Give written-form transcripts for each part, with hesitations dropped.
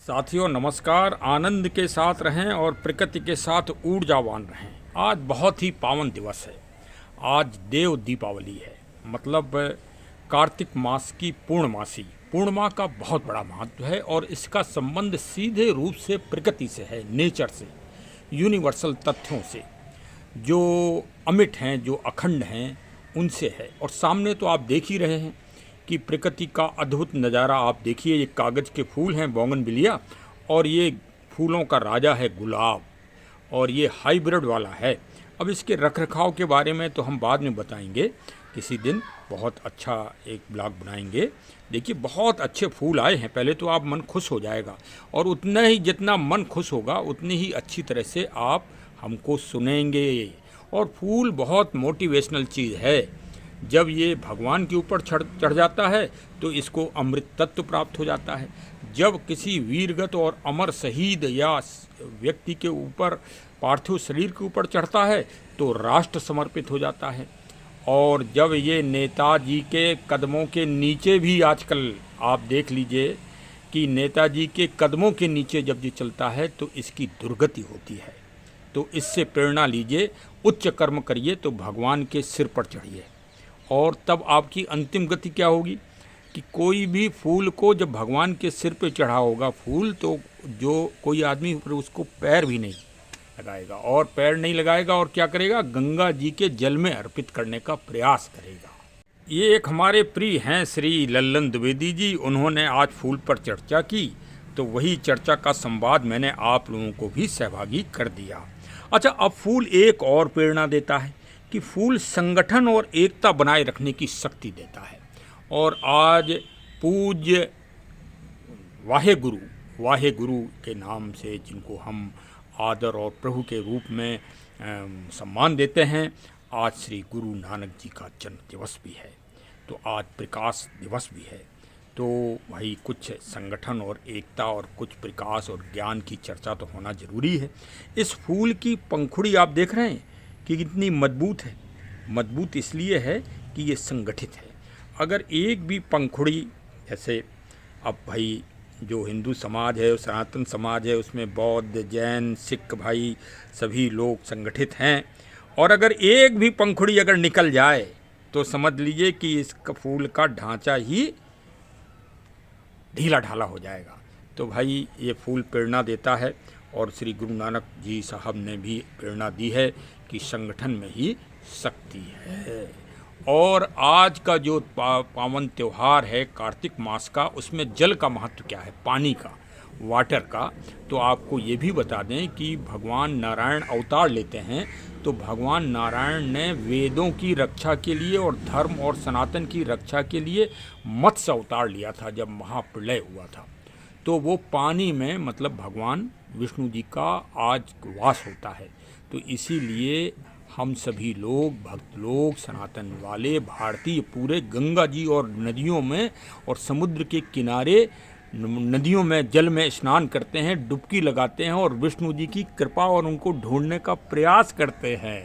साथियों नमस्कार। आनंद के साथ रहें और प्रकृति के साथ ऊर्जावान रहें। आज बहुत ही पावन दिवस है। आज देव दीपावली है, मतलब कार्तिक मास की पूर्णमासी। पूर्णिमा का बहुत बड़ा महत्व है और इसका संबंध सीधे रूप से प्रकृति से है, नेचर से, यूनिवर्सल तथ्यों से, जो अमिट हैं, जो अखंड हैं, उनसे है। और सामने तो आप देख ही रहे हैं कि प्रकृति का अद्भुत नज़ारा। आप देखिए, ये कागज़ के फूल हैं बोगनविलिया, और ये फूलों का राजा है गुलाब, और ये हाइब्रिड वाला है। अब इसके रखरखाव के बारे में तो हम बाद में बताएंगे, किसी दिन बहुत अच्छा एक ब्लॉग बनाएंगे। देखिए बहुत अच्छे फूल आए हैं, पहले तो आप मन खुश हो जाएगा, और उतना ही जितना मन खुश होगा उतनी ही अच्छी तरह से आप हमको सुनेंगे। और फूल बहुत मोटिवेशनल चीज़ है। जब ये भगवान के ऊपर चढ़ जाता है तो इसको अमृत तत्व प्राप्त हो जाता है। जब किसी वीरगत और अमर शहीद या व्यक्ति के ऊपर, पार्थिव शरीर के ऊपर चढ़ता है तो राष्ट्र समर्पित हो जाता है। और जब ये नेताजी के कदमों के नीचे भी, आजकल आप देख लीजिए कि नेताजी के कदमों के नीचे जब ये चलता है तो इसकी दुर्गति होती है। तो इससे प्रेरणा लीजिए, उच्च कर्म करिए तो भगवान के सिर पर चढ़िए, और तब आपकी अंतिम गति क्या होगी कि कोई भी फूल को जब भगवान के सिर पे चढ़ा होगा फूल, तो जो कोई आदमी फिर उसको पैर भी नहीं लगाएगा, और पैर नहीं लगाएगा और क्या करेगा, गंगा जी के जल में अर्पित करने का प्रयास करेगा। ये एक हमारे प्रिय हैं श्री लल्लन द्विवेदी जी, उन्होंने आज फूल पर चर्चा की, तो वही चर्चा का संवाद मैंने आप लोगों को भी सहभागी कर दिया। अच्छा, अब फूल एक और प्रेरणा देता है कि फूल संगठन और एकता बनाए रखने की शक्ति देता है। और आज पूज्य वाहे गुरु के नाम से, जिनको हम आदर और प्रभु के रूप में सम्मान देते हैं, आज श्री गुरु नानक जी का जन्म दिवस भी है, तो आज प्रकाश दिवस भी है। तो भाई कुछ संगठन और एकता और कुछ प्रकाश और ज्ञान की चर्चा तो होना ज़रूरी है। इस फूल की पंखुड़ी आप देख रहे हैं कि कितनी मजबूत है। मजबूत इसलिए है कि ये संगठित है। अगर एक भी पंखुड़ी, जैसे अब भाई जो हिंदू समाज है, सनातन समाज है, उसमें बौद्ध, जैन, सिख भाई सभी लोग संगठित हैं, और अगर एक भी पंखुड़ी अगर निकल जाए तो समझ लीजिए कि इस फूल का ढांचा ही ढीला ढाला हो जाएगा। तो भाई ये फूल प्रेरणा देता है, और श्री गुरु नानक जी साहब ने भी प्रेरणा दी है कि संगठन में ही शक्ति है। और आज का जो पावन त्यौहार है कार्तिक मास का, उसमें जल का महत्व क्या है, पानी का, वाटर का। तो आपको ये भी बता दें कि भगवान नारायण अवतार लेते हैं, तो भगवान नारायण ने वेदों की रक्षा के लिए और धर्म और सनातन की रक्षा के लिए मत्स्य अवतार लिया था जब महाप्रलय हुआ था। तो वो पानी में, मतलब भगवान विष्णु जी का आज वास होता है। तो इसीलिए हम सभी लोग, भक्त लोग, सनातन वाले भारतीय, पूरे गंगा जी और नदियों में और समुद्र के किनारे नदियों में जल में स्नान करते हैं, डुबकी लगाते हैं, और विष्णु जी की कृपा और उनको ढूंढने का प्रयास करते हैं।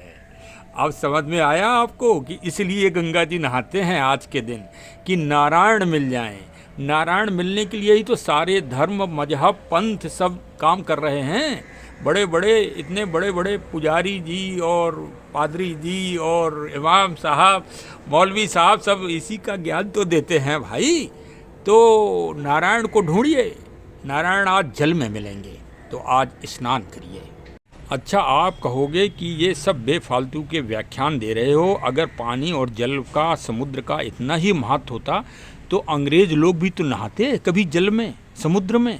अब समझ में आया आपको कि इसलिए गंगा जी नहाते हैं आज के दिन, कि नारायण मिल जाएं। नारायण मिलने के लिए ही तो सारे धर्म, मजहब, पंथ सब काम कर रहे हैं। बड़े बड़े, इतने बड़े बड़े पुजारी जी और पादरी जी और इमाम साहब, मौलवी साहब सब इसी का ज्ञान तो देते हैं भाई। तो नारायण को ढूंढिए, नारायण आज जल में मिलेंगे, तो आज स्नान करिए। अच्छा, आप कहोगे कि ये सब बेफालतू के व्याख्यान दे रहे हो। अगर पानी और जल का, समुद्र का इतना ही महत्व होता तो अंग्रेज लोग भी तो नहाते कभी जल में, समुद्र में।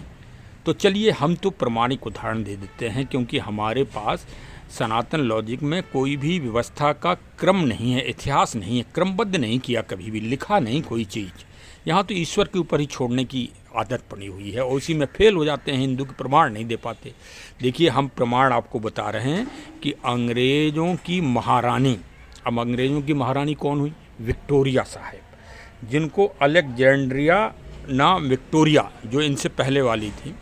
तो चलिए हम तो प्रमाणिक उदाहरण दे देते हैं, क्योंकि हमारे पास सनातन लॉजिक में कोई भी व्यवस्था का क्रम नहीं है, इतिहास नहीं है, क्रमबद्ध नहीं किया, कभी भी लिखा नहीं कोई चीज़। यहाँ तो ईश्वर के ऊपर ही छोड़ने की आदत पड़ी हुई है, और उसी में फेल हो जाते हैं, हिंदू के प्रमाण नहीं दे पाते। देखिए हम प्रमाण आपको बता रहे हैं कि अंग्रेज़ों की महारानी, अब अंग्रेज़ों की महारानी कौन हुई, विक्टोरिया साहब, जिनको अलेक्जेंड्रिया ना विक्टोरिया, जो इनसे पहले वाली थी,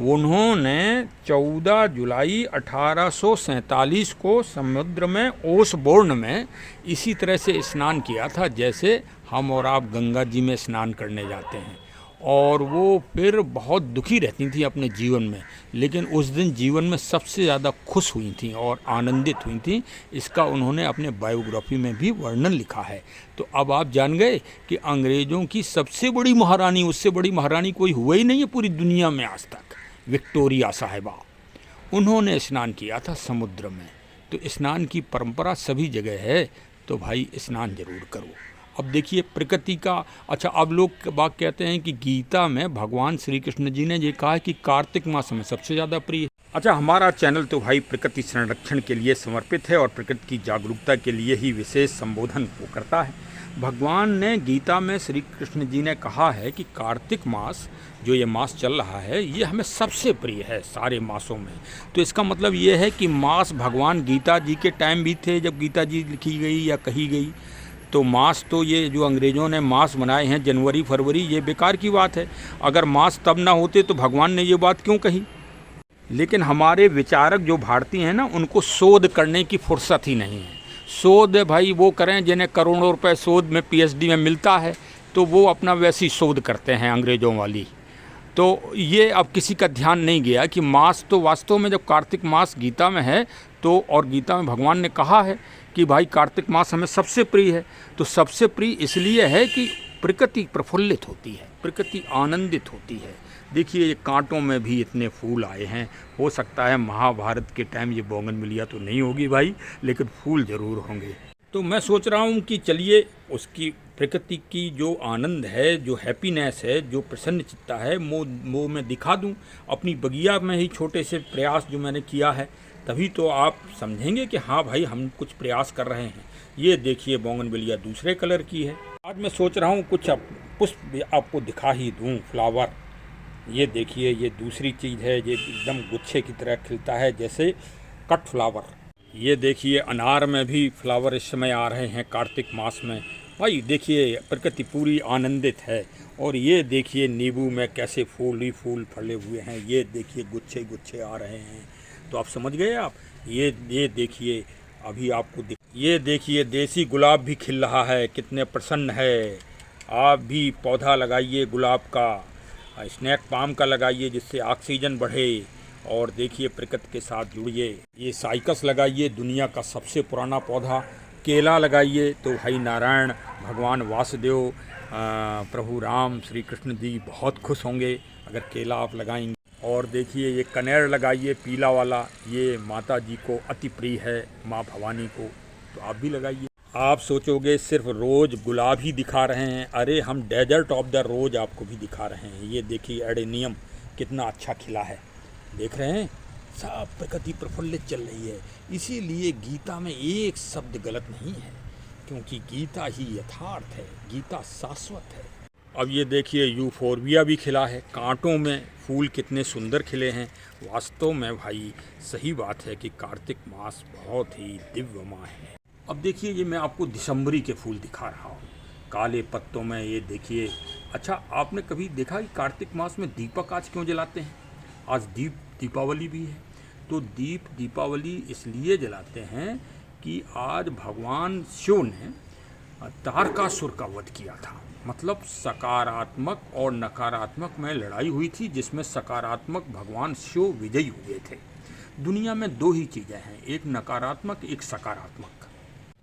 उन्होंने 14 जुलाई 1847 को समुद्र में ओसबोर्न में इसी तरह से स्नान किया था जैसे हम और आप गंगा जी में स्नान करने जाते हैं। और वो फिर बहुत दुखी रहती थी अपने जीवन में, लेकिन उस दिन जीवन में सबसे ज़्यादा खुश हुई थी और आनंदित हुई थी। इसका उन्होंने अपने बायोग्राफी में भी वर्णन लिखा है। तो अब आप जान गए कि अंग्रेज़ों की सबसे बड़ी महारानी, उससे बड़ी महारानी कोई हुआ ही नहीं है पूरी दुनिया में आज तक, विक्टोरिया साहिबा। उन्होंने स्नान किया था समुद्र में। तो स्नान की परंपरा सभी जगह है, तो भाई स्नान जरूर करो। अब देखिए प्रकृति का, अच्छा अब लोग बात कहते हैं कि गीता में भगवान श्री कृष्ण जी ने ये कहा है कि कार्तिक मास में सबसे ज़्यादा प्रिय है। अच्छा, हमारा चैनल तो भाई प्रकृति संरक्षण के लिए समर्पित है और प्रकृति की जागरूकता के लिए ही विशेष संबोधन वो करता है। भगवान ने गीता में श्री कृष्ण जी ने कहा है कि कार्तिक मास जो ये मास चल रहा है ये हमें सबसे प्रिय है सारे मासों में। तो इसका मतलब ये है कि मास भगवान गीता जी के टाइम भी थे, जब गीता जी लिखी गई या कही गई। तो मास तो ये जो अंग्रेज़ों ने मास बनाए हैं जनवरी फरवरी, ये बेकार की बात है। अगर मास तब ना होते तो भगवान ने ये बात क्यों कही। लेकिन हमारे विचारक जो भारतीय हैं ना, उनको शोध करने की फुर्सत ही नहीं है। शोध भाई वो करें जिन्हें करोड़ों रुपए शोध में पीएचडी में मिलता है, तो वो अपना वैसी शोध करते हैं अंग्रेज़ों वाली। तो ये अब किसी का ध्यान नहीं गया कि मास तो वास्तव में जब कार्तिक मास गीता में है तो, और गीता में भगवान ने कहा है कि भाई कार्तिक मास हमें सबसे प्रिय है। तो सबसे प्रिय इसलिए है कि प्रकृति प्रफुल्लित होती है, प्रकृति आनंदित होती है। देखिए ये कांटों में भी इतने फूल आए हैं। हो सकता है महाभारत के टाइम ये बोगनविलिया तो नहीं होगी भाई, लेकिन फूल ज़रूर होंगे। तो मैं सोच रहा हूँ कि चलिए उसकी प्रकृति की जो आनंद है, जो हैप्पीनेस है, जो प्रसन्न चित्ता है, वो मैं दिखा दूँ अपनी बगिया में ही छोटे से प्रयास जो मैंने किया है। तभी तो आप समझेंगे कि हाँ भाई हम कुछ प्रयास कर रहे हैं। ये देखिए बोगनविलिया दूसरे कलर की है। आज मैं सोच रहा हूँ कुछ पुष्प आपको दिखा ही दूँ, फ्लावर। ये देखिए ये दूसरी चीज़ है, ये एकदम गुच्छे की तरह खिलता है जैसे कट फ्लावर। ये देखिए अनार में भी फ्लावर इस समय आ रहे हैं कार्तिक मास में। भाई देखिए प्रकृति पूरी आनंदित है। और ये देखिए नींबू में कैसे फूल ही फूल फले हुए हैं। ये देखिए गुच्छे गुच्छे आ रहे हैं। तो आप समझ गए आप। ये देखिए अभी आपको ये देखिए देसी गुलाब भी खिल रहा है, कितने प्रसन्न है। आप भी पौधा लगाइए गुलाब का, स्नैक पाम का लगाइए जिससे ऑक्सीजन बढ़े। और देखिए प्रकृति के साथ जुड़िए। ये साइकस लगाइए, दुनिया का सबसे पुराना पौधा। केला लगाइए तो भाई नारायण भगवान वासुदेव प्रभु राम श्री कृष्ण जी बहुत खुश होंगे अगर केला आप लगाएंगे। और देखिए ये कनेर लगाइए पीला वाला, ये माता जी को अति प्रिय है, माँ भवानी को, तो आप भी लगाइए। आप सोचोगे सिर्फ रोज़ गुलाब ही दिखा रहे हैं, अरे हम डेजर्ट ऑफ द रोज़ आपको भी दिखा रहे हैं। ये देखिए एडेनियम कितना अच्छा खिला है, देख रहे हैं। सब प्रकृति प्रफुल्लित चल रही है। इसीलिए गीता में एक शब्द गलत नहीं है, क्योंकि गीता ही यथार्थ है, गीता शाश्वत है। अब ये देखिए यूफोर्बिया भी खिला है, कांटों में फूल कितने सुंदर खिले हैं। वास्तव में भाई सही बात है कि कार्तिक मास बहुत ही दिव्यमय है। अब देखिए ये मैं आपको दिसंबरी के फूल दिखा रहा हूँ, काले पत्तों में। ये देखिए, अच्छा आपने कभी देखा कि कार्तिक मास में दीपक आज क्यों जलाते हैं? आज दीपावली भी है। तो दीपावली इसलिए जलाते हैं कि आज भगवान शिव ने तारकासुर का वध किया था। मतलब सकारात्मक और नकारात्मक में लड़ाई हुई थी, जिसमें सकारात्मक भगवान शिव विजयी हुए थे। दुनिया में दो ही चीज़ें हैं, एक नकारात्मक एक सकारात्मक।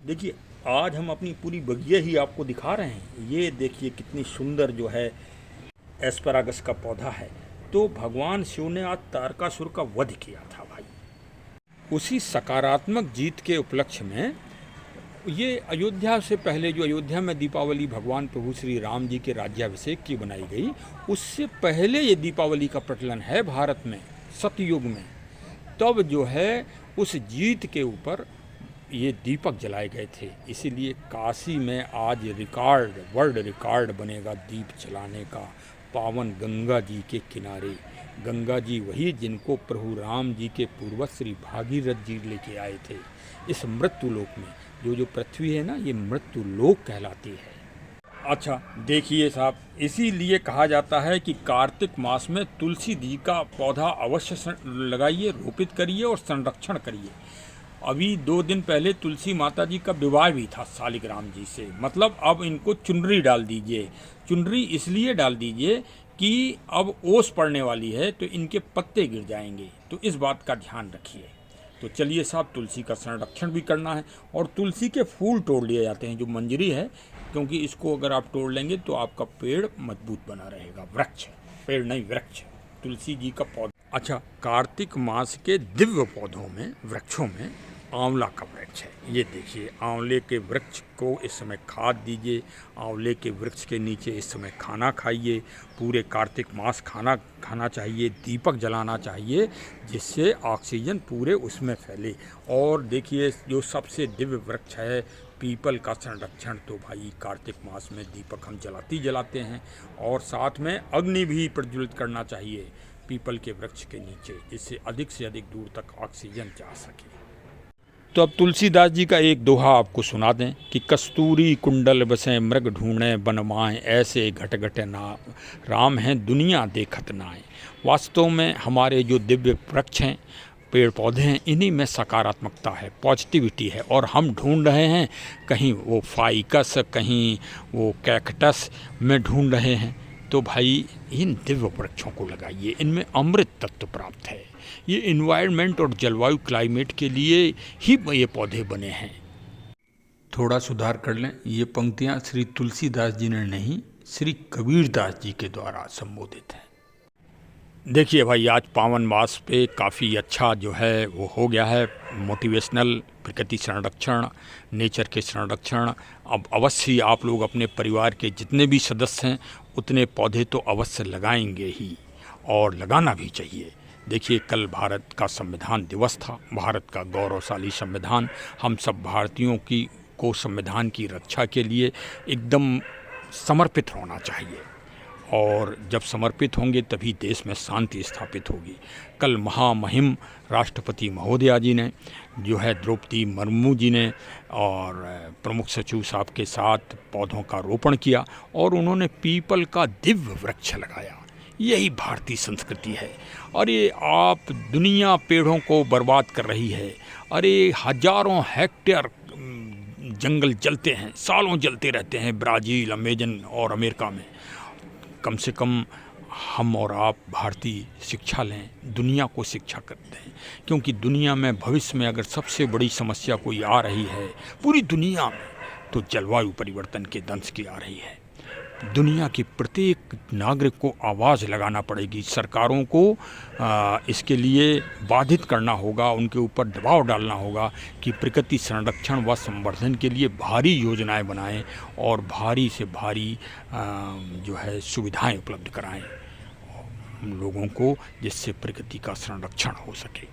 देखिए आज हम अपनी पूरी बगिया ही आपको दिखा रहे हैं। ये देखिए कितनी सुंदर जो है एस्परागस का पौधा है। तो भगवान शिव ने आज तारकासुर का वध किया था भाई। उसी सकारात्मक जीत के उपलक्ष्य में ये अयोध्या से पहले, जो अयोध्या में दीपावली भगवान प्रभु श्री राम जी के राज्याभिषेक की बनाई गई, उससे पहले ये दीपावली का प्रचलन है भारत में सतयुग में। तब जो है उस जीत के ऊपर ये दीपक जलाए गए थे। इसीलिए काशी में आज रिकॉर्ड, वर्ल्ड रिकॉर्ड बनेगा दीप जलाने का, पावन गंगा जी के किनारे। गंगा जी वही जिनको प्रभु राम जी के पूर्वज श्री भागीरथ जी लेके आए थे इस मृत्यु लोक में। जो पृथ्वी है ना, ये मृत्यु लोक कहलाती है। अच्छा देखिए साहब, इसीलिए कहा जाता है कि कार्तिक मास में तुलसी जी का पौधा अवश्य लगाइए, रोपित करिए और संरक्षण करिए। अभी 2 दिन पहले तुलसी माता जी का विवाह भी था शालिग्राम जी से। मतलब अब इनको चुनरी डाल दीजिए। चुनरी इसलिए डाल दीजिए कि अब ओस पड़ने वाली है तो इनके पत्ते गिर जाएंगे, तो इस बात का ध्यान रखिए। तो चलिए साहब, तुलसी का संरक्षण भी करना है। और तुलसी के फूल तोड़ लिए जाते हैं, जो मंजरी है, क्योंकि इसको अगर आप तोड़ लेंगे तो आपका पेड़ मजबूत बना रहेगा। वृक्ष, पेड़ नहीं वृक्ष, तुलसी जी का पौधा। अच्छा, कार्तिक मास के दिव्य पौधों में, वृक्षों में आंवला का वृक्ष है। ये देखिए, आंवले के वृक्ष को इस समय खाद दीजिए, आंवले के वृक्ष के नीचे इस समय खाना खाइए। पूरे कार्तिक मास खाना खाना चाहिए, दीपक जलाना चाहिए, जिससे ऑक्सीजन पूरे उसमें फैले। और देखिए, जो सबसे दिव्य वृक्ष है पीपल का संरक्षण, तो भाई कार्तिक मास में दीपक हम जलाते हैं। और साथ में अग्नि भी प्रज्वलित करना चाहिए पीपल के वृक्ष के नीचे, जिससे अधिक से अधिक दूर तक ऑक्सीजन जा सके। तो अब तुलसीदास जी का एक दोहा आपको सुना दें कि कस्तूरी कुंडल बसें मृग ढूंढें बनवाएं, ऐसे घट घट ना राम हैं दुनिया देखत नाएं। वास्तव में हमारे जो दिव्य वृक्ष हैं, पेड़ पौधे हैं, इन्हीं में सकारात्मकता है, पॉजिटिविटी है। और हम ढूंढ रहे हैं, कहीं वो फाइकस, कहीं वो कैक्टस में ढूंढ रहे हैं। तो भाई इन दिव्य वृक्षों को लगाइए, इनमें अमृत तत्व प्राप्त है। ये इन्वायरमेंट और जलवायु क्लाइमेट के लिए ही ये पौधे बने हैं। थोड़ा सुधार कर लें, ये पंक्तियाँ श्री तुलसीदास जी ने नहीं, श्री कबीरदास जी के द्वारा संबोधित हैं। देखिए भाई, आज पावन मास पे काफ़ी अच्छा जो है वो हो गया है, मोटिवेशनल, प्रकृति संरक्षण, नेचर के संरक्षण। अब अवश्य आप लोग अपने परिवार के जितने भी सदस्य हैं उतने पौधे तो अवश्य लगाएंगे ही, और लगाना भी चाहिए। देखिए, कल भारत का संविधान दिवस था, भारत का गौरवशाली संविधान। हम सब भारतीयों को संविधान की रक्षा के लिए एकदम समर्पित होना चाहिए, और जब समर्पित होंगे तभी देश में शांति स्थापित होगी। कल महामहिम राष्ट्रपति महोदया जी ने जो है, द्रौपदी मुर्मू जी ने और प्रमुख सचिव साहब के साथ पौधों का रोपण किया, और उन्होंने पीपल का दिव्य वृक्ष लगाया। यही भारतीय संस्कृति है। और ये आप दुनिया पेड़ों को बर्बाद कर रही है। अरे हजारों हेक्टेयर जंगल जलते हैं, सालों जलते रहते हैं, ब्राज़ील, अमेजन और अमेरिका में। कम से कम हम और आप भारतीय शिक्षा लें, दुनिया को शिक्षा करते हैं, क्योंकि दुनिया में भविष्य में अगर सबसे बड़ी समस्या कोई आ रही है पूरी दुनिया में, तो जलवायु परिवर्तन के दंश की आ रही है। दुनिया की प्रत्येक नागरिक को आवाज़ लगाना पड़ेगी, सरकारों को इसके लिए बाधित करना होगा, उनके ऊपर दबाव डालना होगा कि प्रकृति संरक्षण व संवर्धन के लिए भारी योजनाएं बनाएं और भारी से भारी जो है सुविधाएं उपलब्ध कराएं लोगों को, जिससे प्रकृति का संरक्षण हो सके।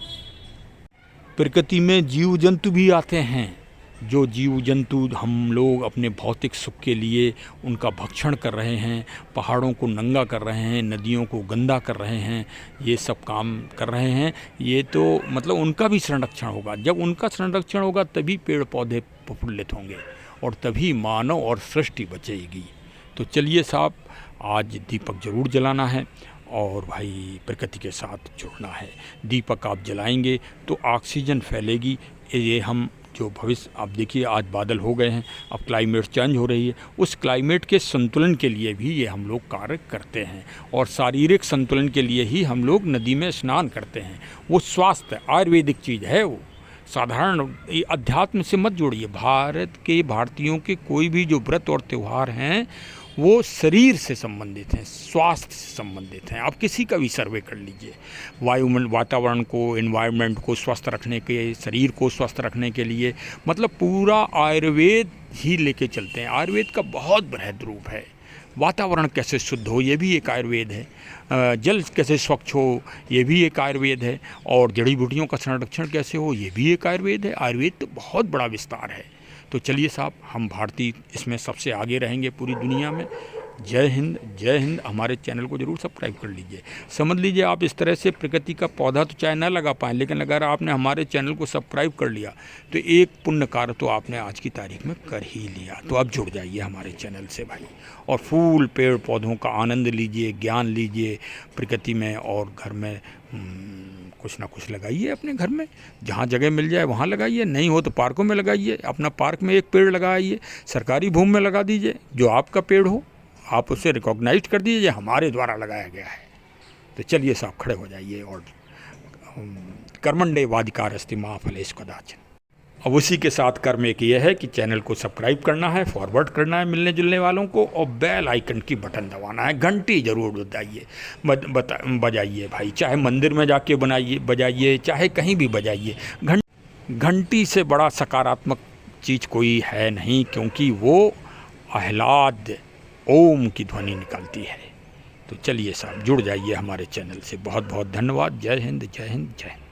प्रकृति में जीव जंतु भी आते हैं, जो जीव जंतु हम लोग अपने भौतिक सुख के लिए उनका भक्षण कर रहे हैं, पहाड़ों को नंगा कर रहे हैं, नदियों को गंदा कर रहे हैं, ये सब काम कर रहे हैं। ये तो मतलब उनका भी संरक्षण होगा। जब उनका संरक्षण होगा तभी पेड़ पौधे प्रफुल्लित होंगे और तभी मानव और सृष्टि बचेगी। तो चलिए साहब, आज दीपक ज़रूर जलाना है और भाई प्रकृति के साथ जुड़ना है। दीपक आप जलाएंगे तो ऑक्सीजन फैलेगी। ये हम जो भविष्य, आप देखिए आज बादल हो गए हैं, अब क्लाइमेट चेंज हो रही है, उस क्लाइमेट के संतुलन के लिए भी ये हम लोग कार्य करते हैं। और शारीरिक संतुलन के लिए ही हम लोग नदी में स्नान करते हैं। वो स्वास्थ्य आयुर्वेदिक चीज़ है, वो साधारण अध्यात्म से मत जोड़िए। भारतीयों के कोई भी जो व्रत और त्यौहार हैं वो शरीर से संबंधित हैं, स्वास्थ्य से संबंधित हैं। आप किसी का भी सर्वे कर लीजिए, वातावरण को, एनवायरनमेंट को स्वस्थ रखने के, शरीर को स्वस्थ रखने के लिए, मतलब पूरा आयुर्वेद ही लेके चलते हैं। आयुर्वेद का बहुत बृहद रूप है। वातावरण कैसे शुद्ध हो, ये भी एक आयुर्वेद है। जल कैसे स्वच्छ हो, ये भी एक आयुर्वेद है। और जड़ी बूटियों का संरक्षण कैसे हो, ये भी एक आयुर्वेद है। आयुर्वेद तो बहुत बड़ा विस्तार है। तो चलिए साहब, हम भारतीय इसमें सबसे आगे रहेंगे पूरी दुनिया में। जय हिंद, जय हिंद। हमारे चैनल को ज़रूर सब्सक्राइब कर लीजिए। समझ लीजिए, आप इस तरह से प्रकृति का पौधा तो चाहे ना लगा पाएँ, लेकिन अगर आपने हमारे चैनल को सब्सक्राइब कर लिया तो एक पुण्य कार्य तो आपने आज की तारीख में कर ही लिया। तो अब जुड़ जाइए हमारे चैनल से भाई, और फूल पेड़ पौधों का आनंद लीजिए, ज्ञान लीजिए प्रकृति में। और घर में कुछ ना कुछ लगाइए, अपने घर में जहाँ जगह मिल जाए वहाँ लगाइए, नहीं हो तो पार्कों में लगाइए। अपना पार्क में एक पेड़ लगाइए, सरकारी भूमि में लगा दीजिए, जो आपका पेड़ हो। आप उसे रिकॉग्नाइज कर दीजिए, हमारे द्वारा लगाया गया है। तो चलिए साहब खड़े हो जाइए और कर्मण्डे वाधिकारस्ति मा फलेषु कदाचन। अब उसी के साथ कर्म एक ये है कि चैनल को सब्सक्राइब करना है, फॉरवर्ड करना है मिलने जुलने वालों को, और बेल आइकन की बटन दबाना है, घंटी ज़रूर बजाइए भाई, चाहे मंदिर में जाके बजाइए, चाहे कहीं भी बजाइए। घंटी से बड़ा सकारात्मक चीज़ कोई है नहीं, क्योंकि वो आह्लाद ओम की ध्वनि निकलती है। तो चलिए साहब जुड़ जाइए हमारे चैनल से। बहुत बहुत धन्यवाद। जय हिंद, जय हिंद, जय हिंद।